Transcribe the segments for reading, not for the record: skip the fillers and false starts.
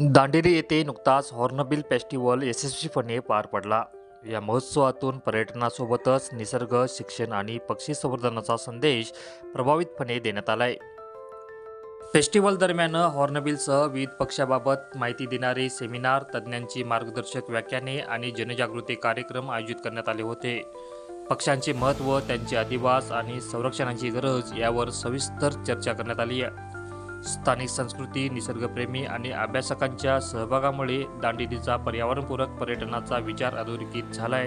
दांडेली येथे नुकताच hornbill festival यशस्वीपणे पार पडला। या महोत्सवातून पर्यटनासोबतच निसर्ग, शिक्षण आणि पक्षी संवर्धनाचा संदेश प्रभावीपणे देण्यात आलाय। फेस्टिवल दरम्यान हॉर्नबिलसह विविध पक्ष्याबाबत माहिती देणारे सेमिनार, तज्ज्ञांची मार्गदर्शक व्याख्याने आणि जनजागृती कार्यक्रम आयोजित करण्यात आले होते। पक्ष्यांचे महत्त्व, त्यांचे अधिवास आणि संरक्षणाची गरज यावर सविस्तर चर्चा करण्यात आली आहे। स्थानिक संस्कृती, निसर्गप्रेमी आणि अभ्यासकांच्या सहभागामुळे दांडेलीचा पर्यावरणपूरक पर्यटनाचा विचार अधोरेखित झालाय।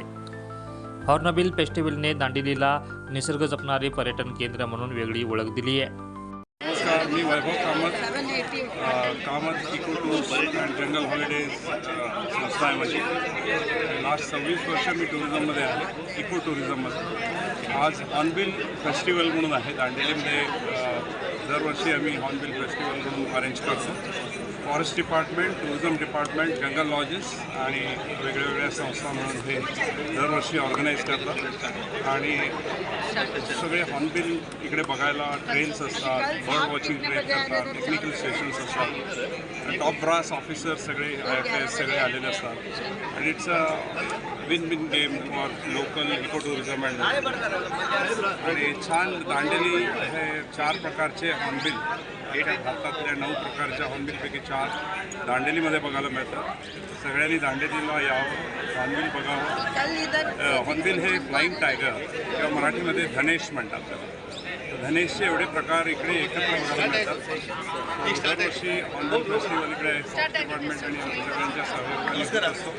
हॉर्नबिल फेस्टिवलने दांडेलीला निसर्ग जपणारे पर्यटन केंद्र म्हणून वेगळी ओळख दिली आहे। नमस्कार, मी Vaibhav Kamat eco tours and jungle holidays संस्था आहे माझी। लास्ट 26 वर्ष मी टुरिझममध्ये आहे, इको टुरिझममध्ये। आज हॉर्नबिल फेस्टिवल म्हणून आहे दांडेलीमध्ये। दरवर्षी आम्ही हॉर्नबिल फेस्टिवल म्हणून अरेंज करतो। फॉरेस्ट डिपार्टमेंट, टुरिझम डिपार्टमेंट, जंगल लॉजेस आणि वेगवेगळ्या संस्था म्हणून हे दरवर्षी ऑर्गनाईज करतात। आणि सगळे हॉर्नबिल इकडे बघायला ट्रेल्स असतात, बर्ड वॉचिंग ट्रेल करतात, टेक्निकल स्टेशन्स असतात, टॉप ब्रास ऑफिसर सगळे IFS सगळे आलेले असतात। आणि it's a win win game for local eco tourism आणि छान दांडेली हे 4 प्रकारचे हॉर्नबिल, भारतातल्या 9 प्रकारच्या हॉर्नबिलपैकी 4 दांडेलीमध्ये बघायला मिळतात। सगळ्यांनी दांडेलीला यावं, हॉर्नबिल बघावं। हॉर्नबिल हे फ्लाइंग टायगर किंवा मराठीमध्ये धनेश म्हणतात त्याला। धनेशचे एवढे प्रकार इकडे एकत्र बघायला मिळतात। दरवर्षी हॉर्नबिल फेस्टिवल इकडे फॉरेस्ट डिपार्टमेंट आणि सगळ्यांच्या सहकार्याने होत असतो।